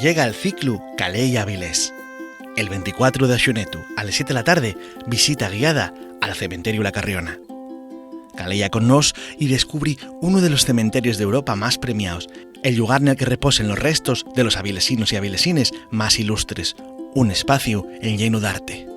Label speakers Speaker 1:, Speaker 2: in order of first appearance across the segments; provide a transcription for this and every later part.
Speaker 1: llega el ciclo Calella Avilés. El 24 de xunetu, a las 7 de la tarde, visita guiada al cementerio La Carriona. Calella con nos y descubrí uno de los cementerios de Europa más premiados, el lugar en el que reposen los restos de los avilesinos y avilesines más ilustres, un espacio en lleno de arte.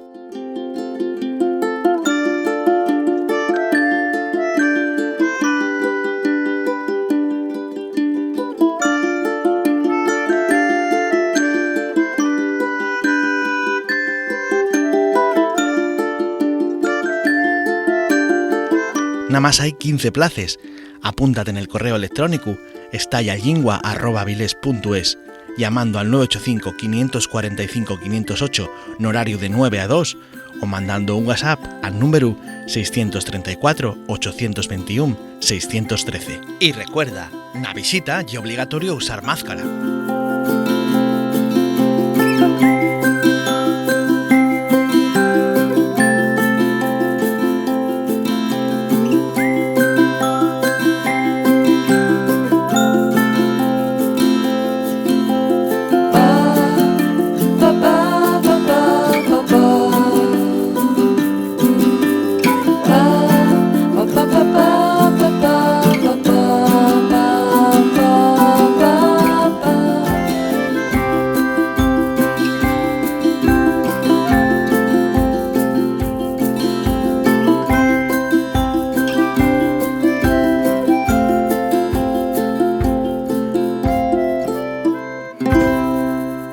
Speaker 1: Nada más hay 15 plazas. Apúntate en el correo electrónico estallalingua@avilés.es, llamando al 985 545 508 en horario de 9 a 2 o mandando un WhatsApp al número 634 821 613. Y recuerda, na visita es obligatorio usar máscara.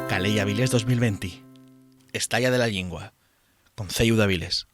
Speaker 1: Calella Avilés 2020. Estalla de la Llingua. Concello d'Avilés.